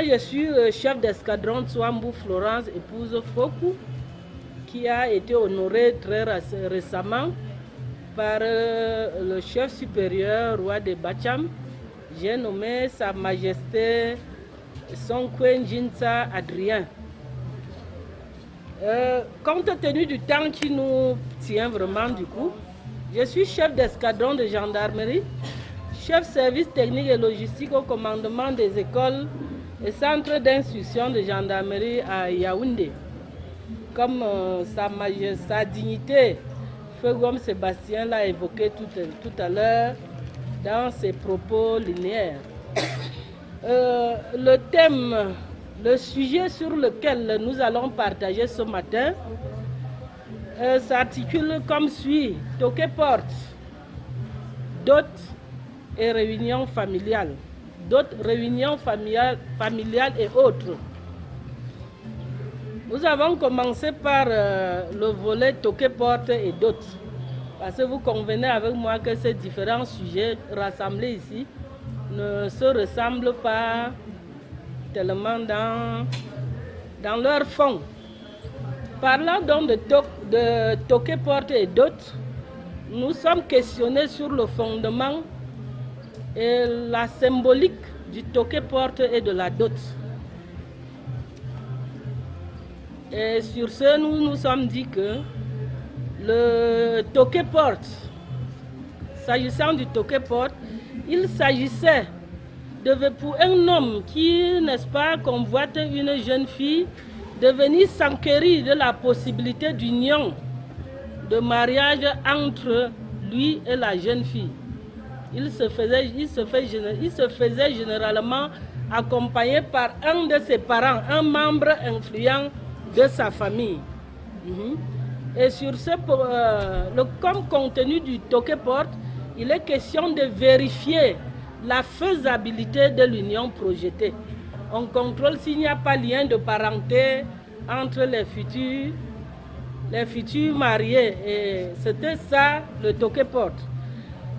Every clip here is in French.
je suis le chef d'escadron Tswambu Florence, épouse Foku, qui a été honoré très récemment par le chef supérieur roi de Bacham. J'ai nommé Sa Majesté Sonkwe Njinsa Adrien. Compte tenu du temps qui nous tient vraiment du coup, je suis chef d'escadron de gendarmerie, chef service technique et logistique au commandement des écoles et centres d'instruction de gendarmerie à Yaoundé. Comme sa dignité, Feu Gom Sébastien l'a évoqué tout à l'heure dans ses propos linéaires. Le thème, le sujet sur lequel nous allons partager ce matin s'articule comme suit: Toqué porte, dot et réunion familiale. Dot, réunion familiale et autres. Nous avons commencé par le volet Toqué porte et dot. Parce que vous convenez avec moi que ces différents sujets rassemblés ici ne se ressemblent pas tellement dans leur fond. Parlant donc de Toqué porte et dot, nous sommes questionnés sur le fondement et la symbolique du Toqué porte et de la dot. Et sur ce, nous nous sommes dit que le Toqué porte, s'agissant du Toqué porte, il s'agissait pour un homme qui, n'est-ce pas, convoite une jeune fille, de venir s'enquérir de la possibilité d'union, de mariage entre lui et la jeune fille. Il se faisait généralement accompagné par un de ses parents, un membre influent de sa famille. Et sur ce, comme contenu du Toqué porte, il est question de vérifier la faisabilité de l'union projetée. On contrôle s'il n'y a pas lien de parenté entre les futurs mariés. Et c'était ça le Toqué porte.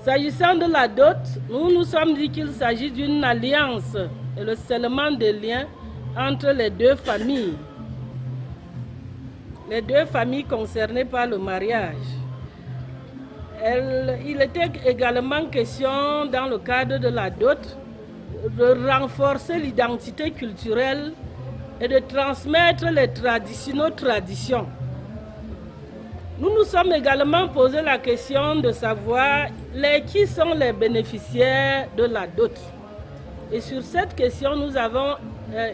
S'agissant de la dot, nous nous sommes dit qu'il s'agit d'une alliance et le scellement des liens entre les deux familles. Les deux familles concernées par le mariage. Il était également question, dans le cadre de la dot, de renforcer l'identité culturelle et de transmettre nos traditions. Nous nous sommes également posé la question de savoir qui sont les bénéficiaires de la dot. Et sur cette question, nous avons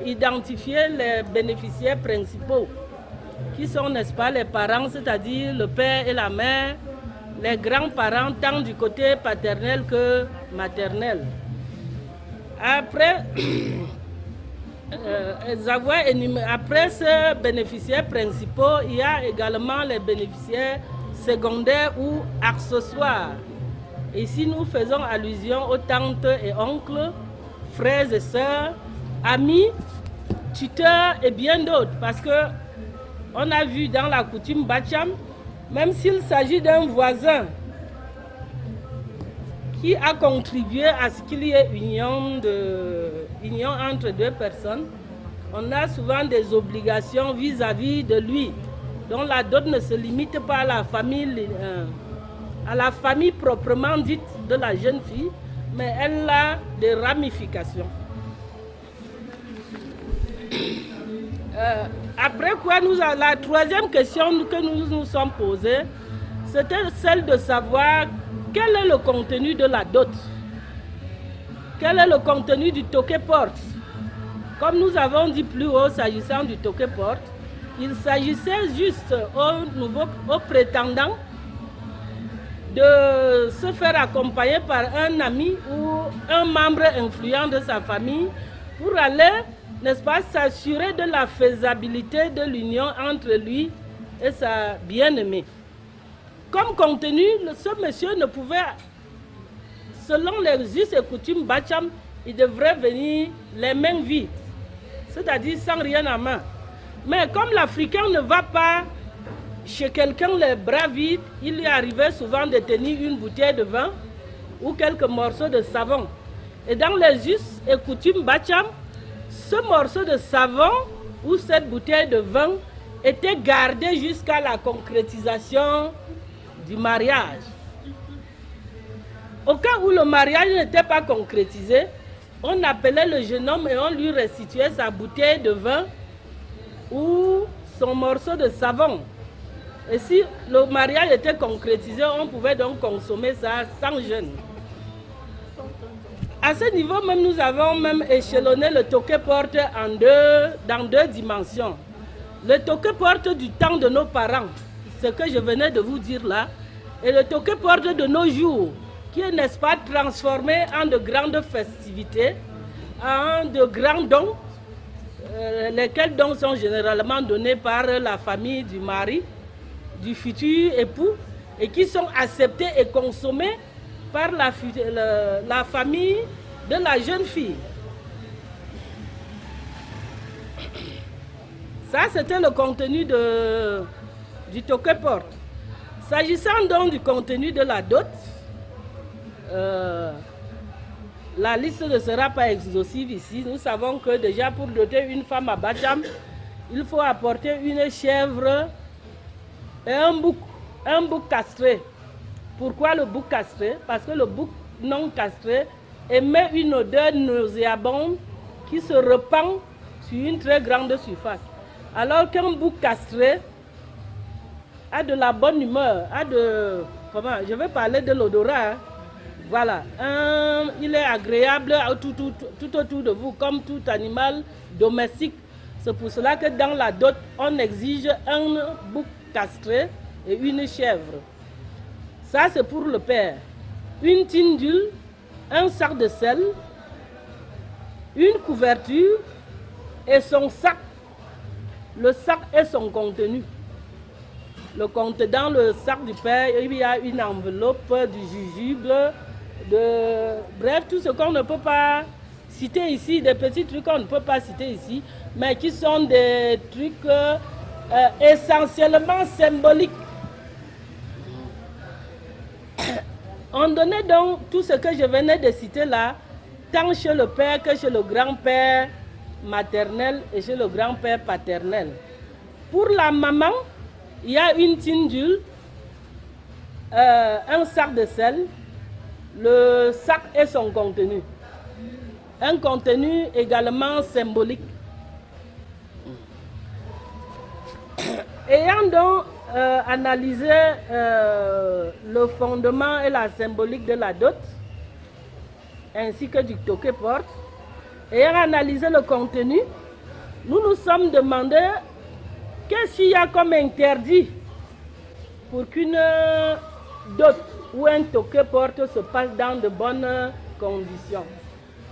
identifié les bénéficiaires principaux, qui sont, n'est-ce pas, les parents, c'est-à-dire le père et la mère, les grands-parents, tant du côté paternel que maternel. Après, après ces bénéficiaires principaux, il y a également les bénéficiaires secondaires ou accessoires. Ici, nous faisons allusion aux tantes et oncles, frères et sœurs, amis, tuteurs et bien d'autres. Parce que on a vu dans la coutume Bacham, même s'il s'agit d'un voisin qui a contribué à ce qu'il y ait union entre deux personnes, on a souvent des obligations vis-à-vis de lui. Donc la dot ne se limite pas à la famille proprement dite de la jeune fille, mais elle a des ramifications. Après quoi, la troisième question que nous nous sommes posée, c'était celle de savoir quel est le contenu de la dot. Quel est le contenu du Toqué porte? Comme nous avons dit plus haut, s'agissant du Toqué porte, il s'agissait juste au prétendant de se faire accompagner par un ami ou un membre influent de sa famille pour aller, n'est-ce pas, s'assurer de la faisabilité de l'union entre lui et sa bien-aimée. Comme contenu, ce monsieur ne pouvait, selon les us et coutumes Bacham, il devrait venir les mains vides, c'est-à-dire sans rien à main. Mais comme l'Africain ne va pas chez quelqu'un les bras vides, il lui arrivait souvent de tenir une bouteille de vin ou quelques morceaux de savon. Et dans les us et coutumes Bacham, ce morceau de savon ou cette bouteille de vin était gardé jusqu'à la concrétisation du mariage. Au cas où le mariage n'était pas concrétisé, on appelait le jeune homme et on lui restituait sa bouteille de vin ou son morceau de savon. Et si le mariage était concrétisé, on pouvait donc consommer ça sans gêne. À ce niveau même, nous avons même échelonné le toquet-porte dans deux dimensions. Le toquet-porte du temps de nos parents, ce que je venais de vous dire là, et le toquet-porte de nos jours, qui est, n'est-ce pas, transformé en de grandes festivités, en de grands dons, lesquels dons sont généralement donnés par la famille du mari, du futur époux, et qui sont acceptés et consommés par la famille de la jeune fille. Ça, c'était le contenu du toquet-porte. S'agissant donc du contenu de la dot, la liste ne sera pas exhaustive ici. Nous savons que déjà pour doter une femme à Bacham, il faut apporter une chèvre et un bouc castré. Pourquoi le bouc castré? Parce que le bouc non castré émet une odeur nauséabonde qui se répand sur une très grande surface. Alors qu'un bouc castré a de la bonne humeur, je vais parler de l'odorat. Hein. Voilà, il est agréable tout autour de vous, comme tout animal domestique. C'est pour cela que dans la dot, on exige un bouc castré et une chèvre. Ça, c'est pour le père. Une tine d'huile, un sac de sel, une couverture et son sac. Le sac et son contenu. Dans le sac du père, il y a une enveloppe, du jujube, bref, tout ce qu'on ne peut pas citer ici, des petits trucs qu'on ne peut pas citer ici, mais qui sont des trucs essentiellement symboliques. On donnait donc tout ce que je venais de citer là, tant chez le père que chez le grand-père maternel et chez le grand-père paternel. Pour la maman, il y a une tine d'huile, un sac de sel, le sac et son contenu. Un contenu également symbolique. Ayant donc analysé le fondement et la symbolique de la dot, ainsi que du toquet-porte, ayant analysé le contenu, nous nous sommes demandé qu'est-ce qu'il y a comme interdit pour qu'une dot ou un toquet-porte se passe dans de bonnes conditions.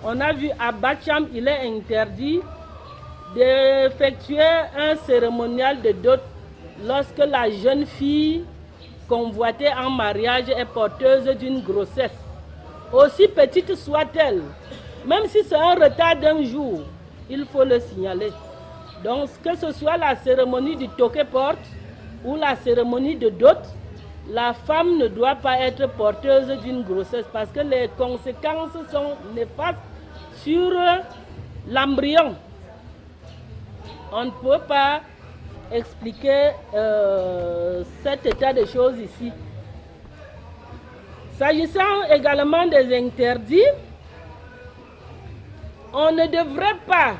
On a vu à Bacham, il est interdit d'effectuer un cérémonial de dot lorsque la jeune fille convoitée en mariage est porteuse d'une grossesse, aussi petite soit-elle. Même si c'est un retard d'un jour, il faut le signaler. Donc, que ce soit la cérémonie du toquet-porte ou la cérémonie de dot, la femme ne doit pas être porteuse d'une grossesse parce que les conséquences sont néfastes sur l'embryon. On ne peut pas expliquer cet état de choses ici. S'agissant également des interdits, on ne devrait pas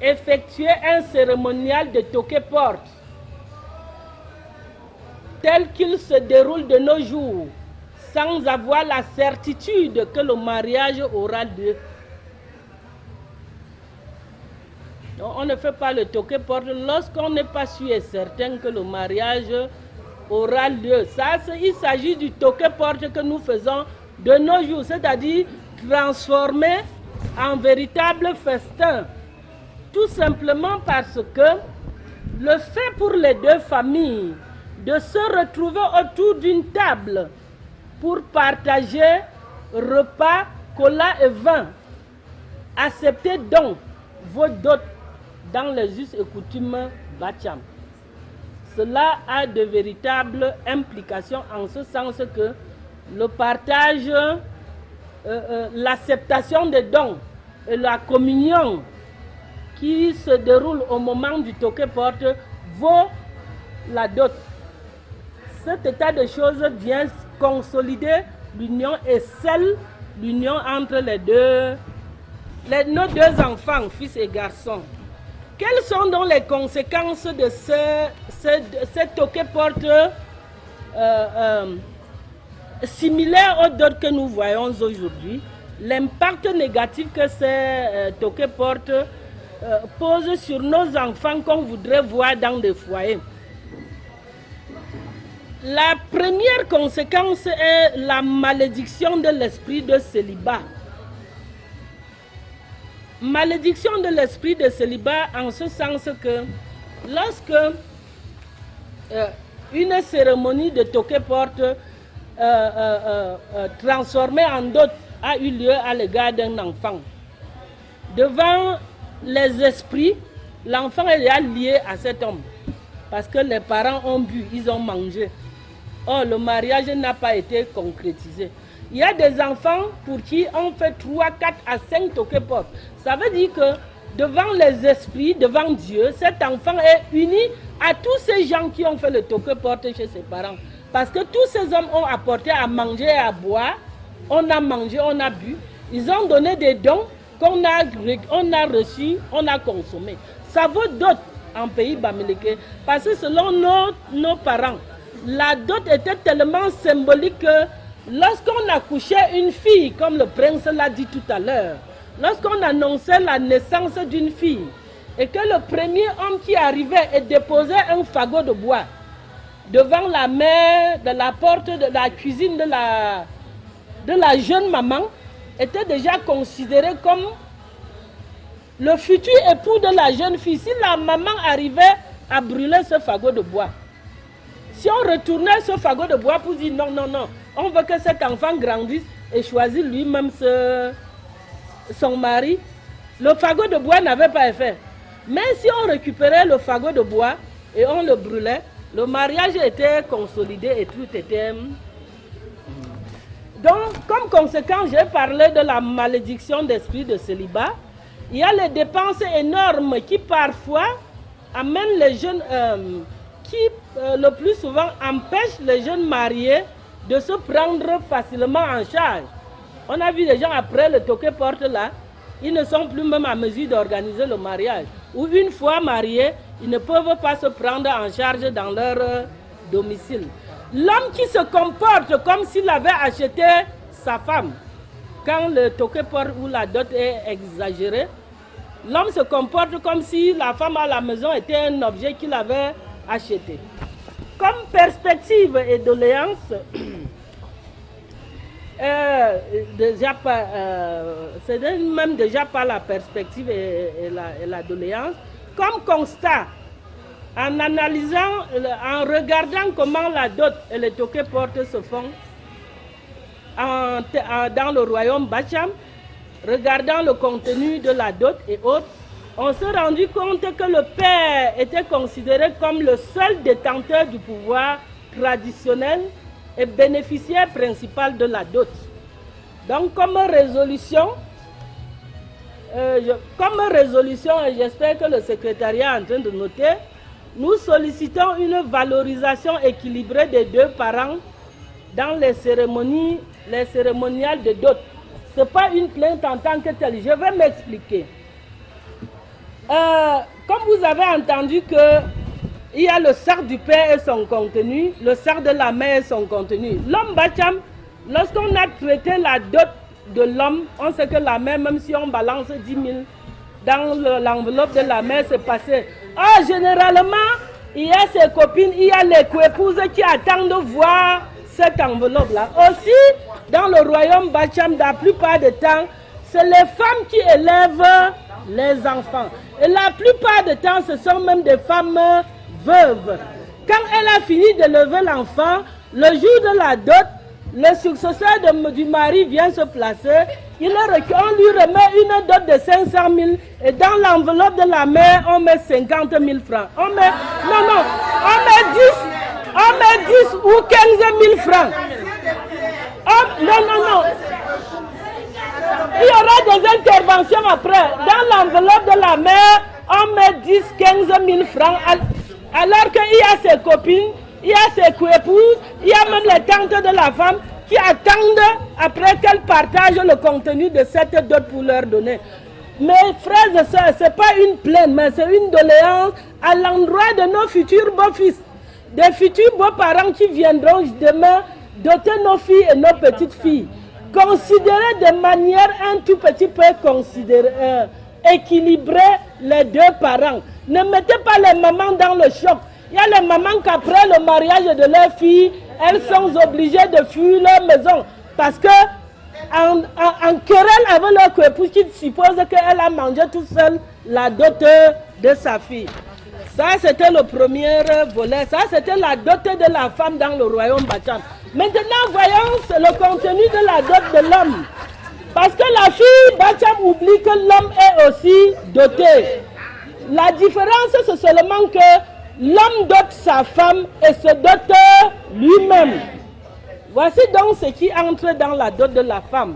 effectuer un cérémonial de toquet-porte tel qu'il se déroule de nos jours sans avoir la certitude que le mariage aura lieu. Donc, on ne fait pas le toquet-porte lorsqu'on n'est pas sûr et certain que le mariage aura lieu. Ça, il s'agit du toquet-porte que nous faisons de nos jours, c'est-à-dire transformer en véritable festin. Tout simplement parce que le fait pour les deux familles de se retrouver autour d'une table pour partager repas, cola et vin, acceptez donc vos dots dans les us et coutumes Bacham. Cela a de véritables implications en ce sens que le partage, l'acceptation des dons et la communion qui se déroule au moment du toqué-porte vaut la dot. Cet état de choses vient consolider l'union et scelle l'union entre nos deux enfants, fils et garçons. Quelles sont donc les conséquences de ce toqué-porte similaire aux dots que nous voyons aujourd'hui? L'impact négatif que ces toqué-porte pose sur nos enfants qu'on voudrait voir dans des foyers. La première conséquence est la malédiction de l'esprit de célibat. Malédiction de l'esprit de célibat en ce sens que lorsque une cérémonie de toqué-porte transformée en dot a eu lieu à l'égard d'un enfant, devant les esprits, l'enfant est déjà lié à cet homme parce que les parents ont bu, ils ont mangé. Or, le mariage n'a pas été concrétisé. Il y a des enfants pour qui on fait 3, 4 à 5 toqué-porte. Ça veut dire que devant les esprits, devant Dieu, cet enfant est uni à tous ces gens qui ont fait le toqué-porte chez ses parents. Parce que tous ces hommes ont apporté à manger et à boire. On a mangé, on a bu. Ils ont donné des dons qu'on a reçus, on a consommé. Ça vaut dot en pays bamileke. Parce que selon nos parents, la dot était tellement symbolique que lorsqu'on accouchait une fille, comme le prince l'a dit tout à l'heure, lorsqu'on annonçait la naissance d'une fille et que le premier homme qui arrivait et déposait un fagot de bois devant la mère, de la porte de la cuisine de la jeune maman, était déjà considéré comme le futur époux de la jeune fille. Si la maman arrivait à brûler ce fagot de bois, si on retournait ce fagot de bois pour dire non, non, non, on veut que cet enfant grandisse et choisisse lui-même son mari, le fagot de bois n'avait pas effet. Mais si on récupérait le fagot de bois et on le brûlait, le mariage était consolidé et tout était... Donc, comme conséquence, j'ai parlé de la malédiction d'esprit de célibat. Il y a les dépenses énormes qui parfois amènent les jeunes... le plus souvent empêchent les jeunes mariés de se prendre facilement en charge. On a vu des gens après le toqué-porte là, ils ne sont plus même à mesure d'organiser le mariage. Ou une fois mariés, ils ne peuvent pas se prendre en charge dans leur domicile. L'homme qui se comporte comme s'il avait acheté sa femme, quand le toqué-porte ou la dot est exagérée, l'homme se comporte comme si la femme à la maison était un objet qu'il avait acheté. Comme perspective et doléance, c'est même déjà pas la perspective et la doléance. Comme constat, en analysant, en regardant comment la dot et les toqué-porte se font dans le royaume Bacham, regardant le contenu de la dot et autres, on s'est rendu compte que le père était considéré comme le seul détenteur du pouvoir traditionnel et bénéficiaire principal de la dot. Donc comme résolution, et j'espère que le secrétariat est en train de noter, nous sollicitons une valorisation équilibrée des deux parents dans les cérémoniales de dot. Ce n'est pas une plainte en tant que telle. Je vais m'expliquer. Comme vous avez entendu qu'il y a le sac du père et son contenu, le sac de la mère et son contenu. L'homme Bacham, lorsqu'on a traité la dot de l'homme, on sait que la mère, même si on balance 10 000 dans l'enveloppe de la mère, c'est passé. Oh, généralement, il y a ses copines, il y a les coépouses qui attendent de voir cette enveloppe-là. Aussi, dans le royaume Bacham, la plupart du temps, c'est les femmes qui élèvent les enfants. Et la plupart du temps, ce sont même des femmes veuves. Quand elle a fini d'élever l'enfant, le jour de la dot, le successeur du mari vient se placer. On lui remet une dot de 500 000 et dans l'enveloppe de la mère, on met 50 000 francs. On met 10 ou 15 000 francs. Non. Il y aura des interventions après. Dans l'enveloppe de la mère, on met 10, 15 000 francs, alors qu'il y a ses copines, il y a ses coépouses, il y a même les tantes de la femme qui attendent après qu'elle partage le contenu de cette dot pour leur donner. Mes frères et sœurs, ce n'est pas une plainte, mais c'est une doléance à l'endroit de nos futurs beaux-fils, des futurs beaux-parents qui viendront demain doter nos filles et nos petites filles. Considérez de manière un tout petit peu équilibrer les deux parents. Ne mettez pas les mamans dans le choc. Il y a les mamans qu'après le mariage de leur fille, elles sont obligées de fuir leur maison. Parce que en querelle avec leur épouse qui suppose qu'elle a mangé toute seule la dot de sa fille. Ça, c'était le premier volet. Ça, c'était la dot de la femme dans le royaume Bacham. Maintenant, voyons le contenu de la dot de l'homme. Parce que la fille Bacham oublie que l'homme est aussi doté. La différence, c'est seulement que l'homme dote sa femme et se dote lui-même. Voici donc ce qui entre dans la dot de la femme.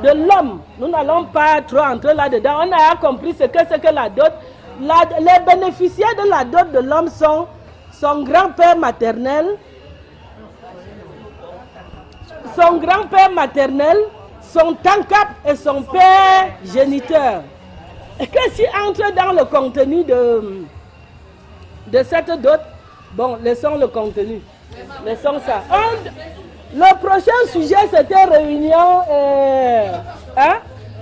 De l'homme, nous n'allons pas trop entrer là-dedans. On a compris ce que c'est que la dot. Les bénéficiaires de la dot de l'homme sont son grand-père maternel, son tankap et son père géniteur. Et qu'est-ce qui entre dans le contenu de cette dot? Bon, laissons le contenu. Laissons ça. Le prochain sujet, c'était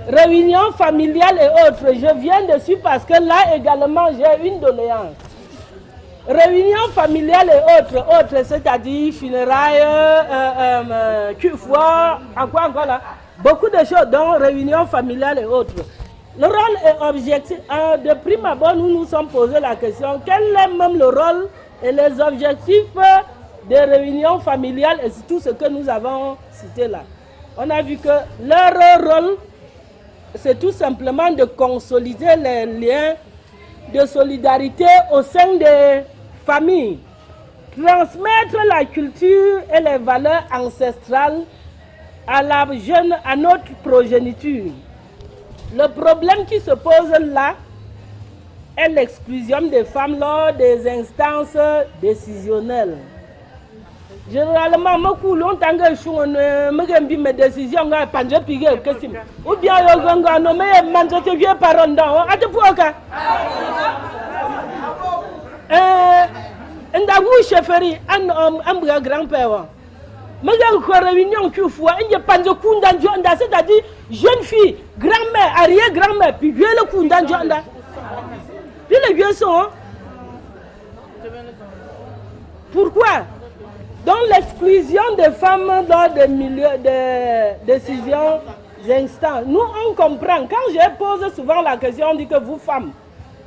réunion familiale et autres. Je viens dessus parce que là également, j'ai une doléance. Réunion familiale et autres, c'est-à-dire funérailles, cufois, à quoi encore là? Beaucoup de choses, dont réunion familiale et autres. Le rôle est objectif. De prime abord, nous nous sommes posé la question, quel est même le rôle et les objectifs des réunions familiales et tout ce que nous avons cité là. On a vu que leur rôle, c'est tout simplement de consolider les liens de solidarité au sein des familles, transmettre la culture et les valeurs ancestrales à notre progéniture. Le problème qui se pose là est l'exclusion des femmes lors des instances décisionnelles. Généralement, beaucoup longtemps que je suis mes décisions, ou bien je nommé mangeté vieux par dans à te pour chefferie, un grand-père. Mais il y a une réunion qui fois, il n'y a pas de Kunda, c'est-à-dire jeune fille, grand-mère, arrière-grand-mère, puis vieux le Kunda. Puis les vieux sont. Pourquoi? Dans l'exclusion des femmes dans des milieux de décisions instants. Nous, on comprend. Quand je pose souvent la question, on dit que vous, femmes,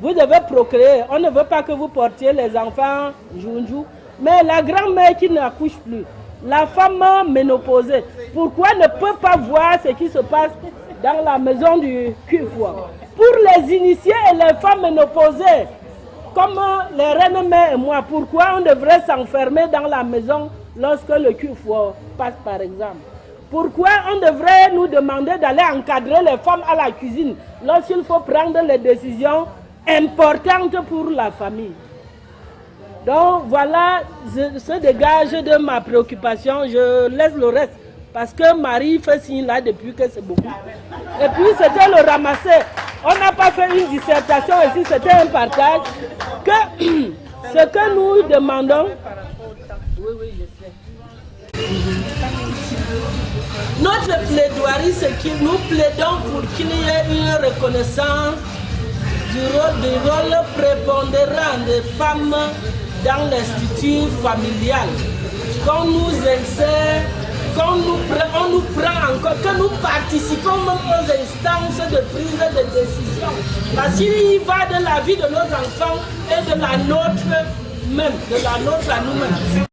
vous devez procréer. On ne veut pas que vous portiez les enfants jour. Mais la grand-mère qui n'accouche plus, la femme ménopausée, pourquoi ne peut pas voir ce qui se passe dans la maison du Cufois? Pour les initiés et les femmes ménopausées, comme les reines mères et moi, pourquoi on devrait s'enfermer dans la maison lorsque le Cufois passe par exemple? Pourquoi on devrait nous demander d'aller encadrer les femmes à la cuisine lorsqu'il faut prendre les décisions importantes pour la famille? Donc voilà, se dégage de ma préoccupation, je laisse le reste. Parce que Marie fait signe là depuis que c'est beaucoup. Et puis c'était le ramasser. On n'a pas fait une dissertation ici, c'était un partage. Que ce que nous demandons... Oui, je sais. Notre plaidoirie, c'est que nous plaidons pour qu'il y ait une reconnaissance du rôle prépondérant des femmes dans l'institut familial. Qu'on nous insère, on nous prend encore, que nous participons même aux instances de prise de décision. Parce qu'il y va de la vie de nos enfants et de la nôtre même, de la nôtre à nous-mêmes.